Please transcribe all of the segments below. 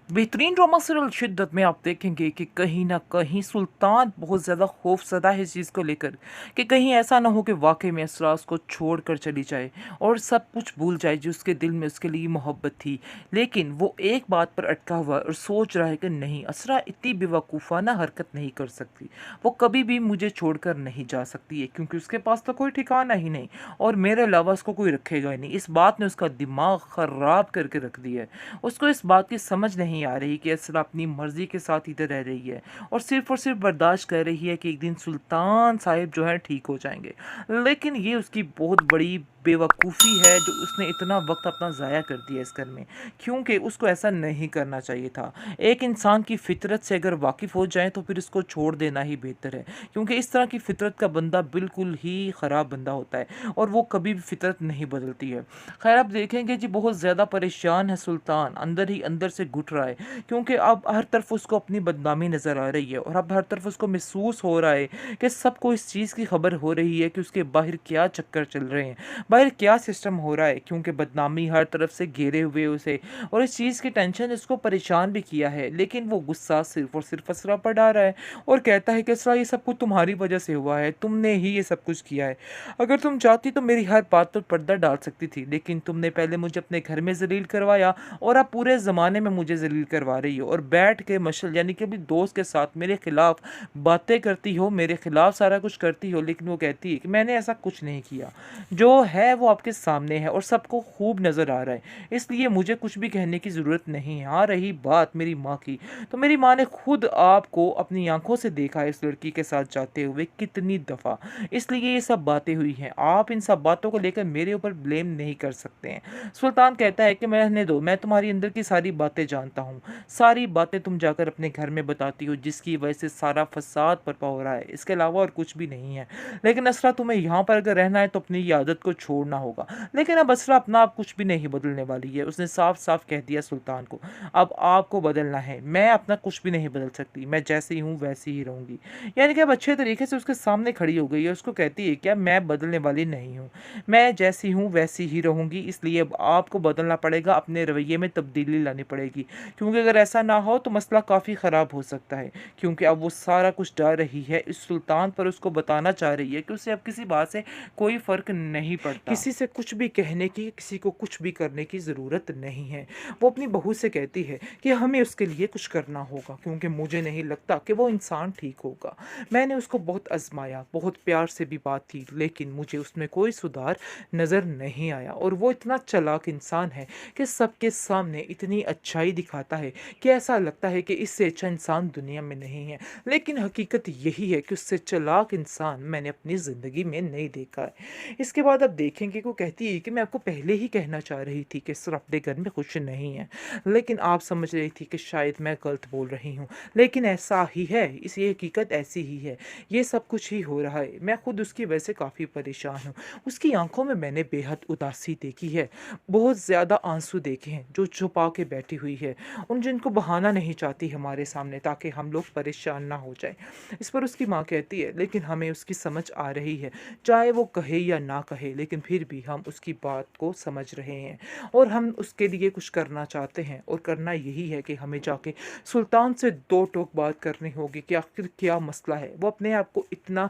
बेहतरीन drama serial शिद्दत में आप देखेंगे कि कहीं न कहीं सुल्तान बहुत ज़्यादा खौफ़ज़दा है इस चीज़ को लेकर कि कहीं ऐसा ना हो कि वाक़ई में असरा उसको छोड़कर चली जाए और सब कुछ भूल जाए जो उसके दिल में उसके लिए मोहब्बत थी। लेकिन वो एक बात पर अटका हुआ है और सोच रहा है कि नहीं, असरा इतनी बेवकूफ़ाना हरकत नहीं कर सकती। वो कभी भी मुझे छोड़कर नहीं जा सकती है क्योंकि उसके पास तो कोई ठिकाना ही नहीं और मेरे अलावा उसको कोई रखेगा ही नहीं। इस बात ने उसका दिमाग ख़राब करके रख दिया है। उसको इस बात की समझ नहीं आ रही कि असरा अपनी मर्ज़ी के साथ इधर रह रही है और सिर्फ बर्दाश्त कर रही है कि एक दिन सुल्तान साहिब जो है ठीक हो जाएँगे। लेकिन ये उसकी बहुत बड़ी बेवकूफ़ी है जो उसने इतना वक़्त अपना ज़ाया कर दिया इस घर में, क्योंकि उसको ऐसा नहीं करना चाहिए था। एक इंसान की फ़ितरत से अगर वाकिफ़ हो जाएँ तो फिर उसको छोड़ देना ही बेहतर है, क्योंकि इस तरह की फ़ितरत का बंदा बिल्कुल ही ख़राब बंदा होता है और वो कभी भी फ़ितरत नहीं बदलती है। ख़ैर आप देखेंगे जी बहुत ज़्यादा परेशान है सुल्तान, अंदर ही अंदर से घुट रहा है क्योंकि अब हर तरफ उसको अपनी बदनामी नज़र आ रही है और अब हर तरफ उसको महसूस हो रहा है कि सबको इस चीज़ की खबर हो रही है कि उसके बाहर क्या चक्कर चल रहे हैं, बाहर क्या सिस्टम हो रहा है, क्योंकि बदनामी हर तरफ से घेरे हुए उसे और इस चीज़ की टेंशन इसको परेशान भी किया है। लेकिन वो गुस्सा सिर्फ़ और सिर्फ़ असरा पर डाल रहा है और कहता है कि असरा ये सब कुछ तुम्हारी वजह से हुआ है, तुमने ही ये सब कुछ किया है। अगर तुम चाहती तो मेरी हर बात पर पर्दा डाल सकती थी, लेकिन तुमने पहले मुझे अपने घर में ज़लील करवाया और अब पूरे ज़माने में मुझे ज़लील करवा रही हो और बैठ के मशल यानी कि अपनी दोस्त के साथ मेरे खिलाफ बातें करती हो, मेरे खिलाफ सारा कुछ करती हो। लेकिन वो कहती है कि मैंने ऐसा कुछ नहीं किया, जो है वो आपके सामने है और सबको खूब नज़र आ रहा है, इसलिए मुझे कुछ भी कहने की ज़रूरत नहीं है। हाँ, रही बात मेरी माँ की, तो मेरी माँ ने खुद आपको अपनी आंखों से देखा है इस लड़की के साथ जाते हुए कितनी दफ़ा, इसलिए ये सब बातें हुई हैं। आप इन सब बातों को लेकर मेरे ऊपर ब्लेम नहीं कर सकते हैं। सुल्तान कहता है कि रहने दो, मैं तुम्हारी अंदर की सारी बातें जानता हूँ। सारी बातें तुम जाकर अपने घर में बताती हो जिसकी वजह से सारा फ़साद बर्पा हो रहा है। इसके अलावा और कुछ भी नहीं है। लेकिन असरा तुम्हें यहाँ पर अगर रहना है तो अपनी ये आदत को छोड़ना होगा। लेकिन अब असरा अपना आप कुछ भी नहीं बदलने वाली है। उसने साफ-साफ कह दिया सुल्तान को, अब आपको बदलना है। मैं अपना कुछ भी नहीं बदल सकती। मैं जैसी हूँ वैसी ही रहूँगी। यानी कि अब अच्छे तरीके से उसके सामने खड़ी हो गई है। उसको कहती है क्या मैं बदलने वाली नहीं हूँ। मैं जैसी हूँ वैसी ही रहूँगी, इसलिए अब आपको बदलना पड़ेगा, अपने रवैये में तब्दीली लानी पड़ेगी। क्योंकि अगर ऐसा ना हो तो मसला काफ़ी ख़राब हो सकता है। क्योंकि अब वो सारा कुछ डाल रही है इस सुल्तान पर, उसको बताना चाह रही है कि उसे अब किसी बात से कोई फ़र्क नहीं पड़ता। किसी से कुछ भी कहने की, किसी को कुछ भी करने की ज़रूरत नहीं है। वो अपनी बहू से कहती है कि हमें उसके लिए कुछ करना होगा, क्योंकि मुझे नहीं लगता कि वो इंसान ठीक होगा। मैंने उसको बहुत आज़माया, बहुत प्यार से भी बात की, लेकिन मुझे उसमें कोई सुधार नज़र नहीं आया और वो इतना चालाक इंसान है कि सबके सामने इतनी अच्छाई दिखाता है कि ऐसा लगता है कि इससे अच्छा इंसान दुनिया में नहीं है। लेकिन हकीकत यही है कि उससे चालाक इंसान मैंने अपनी ज़िंदगी में नहीं देखा है। इसके बाद अब देखेंगे कि वो कहती है कि मैं आपको पहले ही कहना चाह रही थी कि सर अपने घर में खुश नहीं है, लेकिन आप समझ रही थी कि शायद मैं गलत बोल रही हूँ। लेकिन ऐसा ही है, इस ये हकीकत ऐसी ही है, ये सब कुछ ही हो रहा है। मैं खुद उसकी वजह से काफ़ी परेशान हूँ। उसकी आंखों में मैंने बेहद उदासी देखी है, बहुत ज़्यादा आंसू देखे हैं जो छुपा के बैठी हुई है, उन जिनको बहाना नहीं चाहती हमारे सामने ताकि हम लोग परेशान ना हो जाएं। इस पर उसकी माँ कहती है लेकिन हमें उसकी समझ आ रही है, चाहे वो कहे या ना कहे, लेकिन फिर भी हम उसकी बात को समझ रहे हैं और हम उसके लिए कुछ करना चाहते हैं और करना यही है कि हमें जाके सुल्तान से दो टोक बात करनी होगी कि आखिर क्या मसला है। वो अपने आप को इतना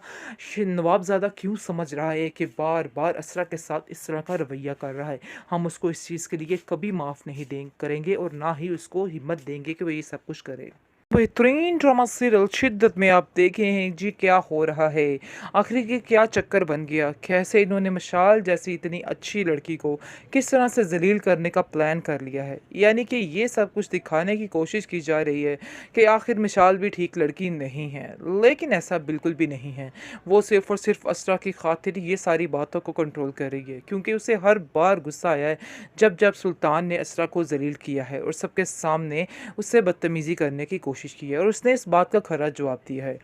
नवाबज़ादा क्यों समझ रहा है कि बार बार असरा के साथ इस तरह का रवैया कर रहा है। हम उसको इस चीज़ के लिए कभी माफ़ नहीं करेंगे और ना ही उसको हिम्मत देंगे कि वो ये सब कुछ करे। बेहतरीन ड्रामा सीरियल शिद्दत में आप देखे हैं जी क्या हो रहा है, आखिर ये क्या चक्कर बन गया, कैसे इन्होंने मशाल जैसी इतनी अच्छी लड़की को किस तरह से जलील करने का प्लान कर लिया है। यानी कि ये सब कुछ दिखाने की कोशिश की जा रही है कि आखिर मशाल भी ठीक लड़की नहीं है, लेकिन ऐसा बिल्कुल भी नहीं है। वो सिर्फ़ और सिर्फ असरा की खातिर ये सारी बातों को कंट्रोल कर रही है, क्योंकि उसे हर बार गुस्सा आया है जब जब सुल्तान ने असरा को जलील किया है और सबके सामने उससे बदतमीज़ी करने की कोशिश कोशिश की है और उसने इस बात का खरा जवाब दिया है।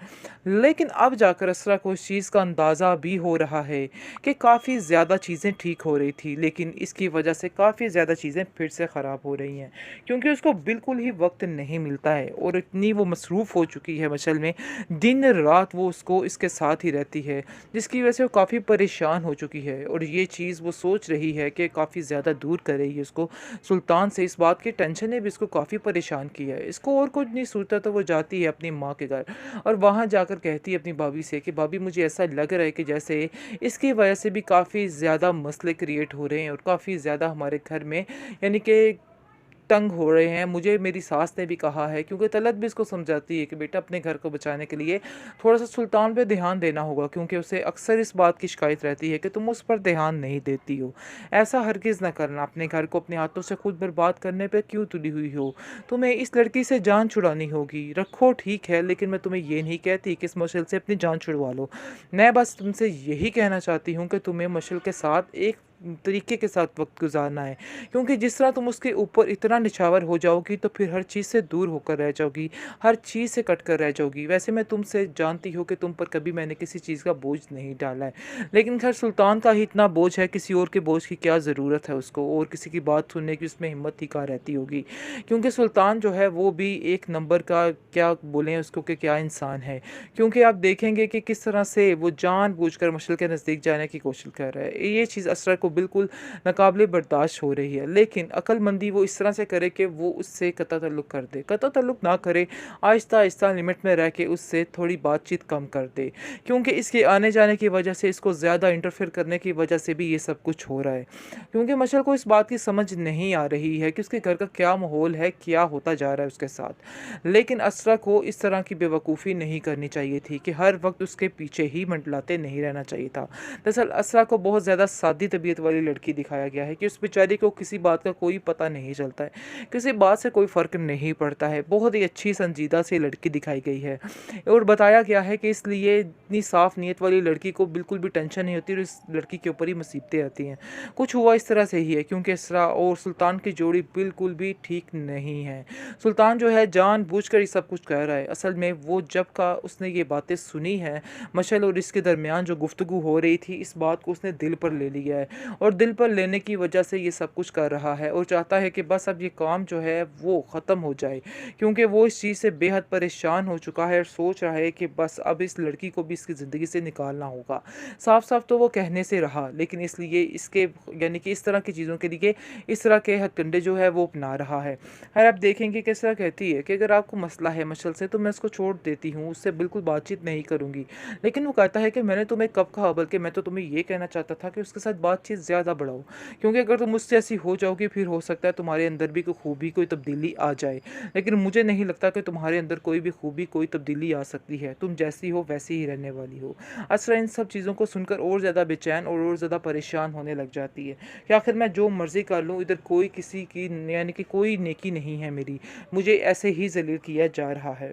लेकिन अब जाकर असरा को इस चीज़ का अंदाज़ा भी हो रहा है कि काफ़ी ज़्यादा चीज़ें ठीक हो रही थी, लेकिन इसकी वजह से काफ़ी ज़्यादा चीज़ें फिर से ख़राब हो रही हैं, क्योंकि उसको बिल्कुल ही वक्त नहीं मिलता है और इतनी वो मसरूफ़ हो चुकी है मशल में, दिन रात वो उसको इसके साथ ही रहती है, जिसकी वजह से वो काफ़ी परेशान हो चुकी है और ये चीज़ वो सोच रही है कि काफ़ी ज़्यादा दूर करेगी उसको सुल्तान से। इस बात की टेंशन ने भी इसको काफ़ी परेशान किया है। इसको और कुछ नहीं सूझता तो वो जाती है अपनी माँ के घर और वहाँ जाकर कहती है अपनी भाभी से कि भाभी मुझे ऐसा लग रहा है कि जैसे इसकी वजह से भी काफ़ी ज़्यादा मसले क्रिएट हो रहे हैं और काफ़ी ज़्यादा हमारे घर में यानी कि तंग हो रहे हैं। मुझे मेरी सास ने भी कहा है, क्योंकि तलत भी इसको समझाती है कि बेटा अपने घर को बचाने के लिए थोड़ा-सा सुल्तान पे ध्यान देना होगा, क्योंकि उसे अक्सर इस बात की शिकायत रहती है कि तुम उस पर ध्यान नहीं देती हो। ऐसा हरगिज़ ना करना, अपने घर को अपने हाथों से खुद बर्बाद करने पे क्यों तुली हुई हो? तुम्हें इस लड़की से जान छुड़ानी होगी। रखो ठीक है, लेकिन मैं तुम्हें ये नहीं कहती कि इस मशल से अपनी जान छुड़वा लो। मैं बस तुमसे यही कहना चाहती हूँ कि तुम्हें मशल के साथ एक तरीके के साथ वक़्त गुज़ारना है, क्योंकि जिस तरह तुम उसके ऊपर इतना निछावर हो जाओगी तो फिर हर चीज़ से दूर होकर रह जाओगी, हर चीज़ से कट कर रह जाओगी। वैसे मैं तुमसे जानती हूँ कि तुम पर कभी मैंने किसी चीज़ का बोझ नहीं डाला है, लेकिन ख़ैर सुल्तान का ही इतना बोझ है, किसी और के बोझ की क्या ज़रूरत है उसको, और किसी की बात सुनने की उसमें हिम्मत ही कहाँ रहती होगी। क्योंकि सुल्तान जो है वो भी एक नंबर का, क्या बोलें उसको, कि क्या इंसान है। क्योंकि आप देखेंगे कि किस तरह से वो जानबूझकर मशअल के नज़दीक जाने की कोशिश कर रहा है। ये चीज़ असरा को बिल्कुल नाकाबिले बर्दाश्त हो रही है, लेकिन अक्लमंदी वो इस तरह से करे कि वो उससे कता ताल्लुक़ कर दे। कता ताल्लुक़ ना करे, आहिस्ता-आहिस्ता लिमिट में रह के उससे थोड़ी बातचीत कम कर दे, क्योंकि इसके आने-जाने की वजह से, इसको ज़्यादा इंटरफेयर करने की वजह से भी ये सब कुछ हो रहा है। क्योंकि मशअल को इस बात की समझ नहीं आ रही है कि उसके घर का क्या माहौल है, क्या होता जा रहा है उसके साथ। लेकिन असरा को इस तरह की बेवकूफ़ी नहीं करनी चाहिए थी कि हर वक़्त उसके पीछे ही मंडलाते नहीं रहना चाहिए था। दरअसल असरा को बहुत ज़्यादा सादी तबीयत वाली लड़की दिखाया गया है कि उस बेचारी को किसी बात का कोई पता नहीं चलता है, किसी बात से कोई फ़र्क नहीं पड़ता है। बहुत ही अच्छी संजीदा सी लड़की दिखाई गई है और बताया गया है कि इसलिए इतनी साफ़ नीयत वाली लड़की को बिल्कुल भी टेंशन नहीं होती और इस लड़की के ऊपर ही मुसीबतें आती हैं। कुछ हुआ इस तरह से ही है, क्योंकि इसरा और सुल्तान की जोड़ी बिल्कुल भी ठीक नहीं है। सुल्तान जो है जानबूझकर ये सब कुछ कह रहा है। असल में वो जब का उसने ये बातें सुनी हैं, मशअल और इसके दरमियान जो गुफ्तगू हो रही थी, इस बात को उसने दिल पर ले लिया है और दिल पर लेने की वजह से ये सब कुछ कर रहा है और चाहता है कि बस अब ये काम जो है वो ख़त्म हो जाए, क्योंकि वो इस चीज़ से बेहद परेशान हो चुका है और सोच रहा है कि बस अब इस लड़की को भी इसकी ज़िंदगी से निकालना होगा। साफ-साफ तो वो कहने से रहा, लेकिन इसलिए इसके यानी कि इस तरह की चीज़ों के लिए इस तरह के हथकंडे जो है वो अपना रहा है। खैर आप देखेंगे किस तरह कहती है कि अगर आपको मसला है मशअल से तो मैं उसको छोड़ देती हूँ, उससे बिल्कुल बातचीत नहीं करूँगी। लेकिन वो कहता है कि मैंने तुम्हें कब कहा, बल्कि मैं तो तुम्हें ये कहना चाहता था कि उसके साथ बातचीत ज़्यादा बढ़ाओ, क्योंकि अगर तुम मुझसे ऐसी हो जाओगी फिर हो सकता है तुम्हारे अंदर भी कोई खूबी, कोई तब्दीली आ जाए। लेकिन मुझे नहीं लगता कि तुम्हारे अंदर कोई भी खूबी, कोई तब्दीली आ सकती है। तुम जैसी हो वैसी ही रहने वाली हो। असरा इन सब चीज़ों को सुनकर और ज़्यादा बेचैन और ज़्यादा परेशान होने लग जाती है कि आखिर मैं जो मर्ज़ी कर लूँ, इधर कोई किसी की यानी कि कोई नेकी नहीं है मेरी, मुझे ऐसे ही ज़लील किया जा रहा है।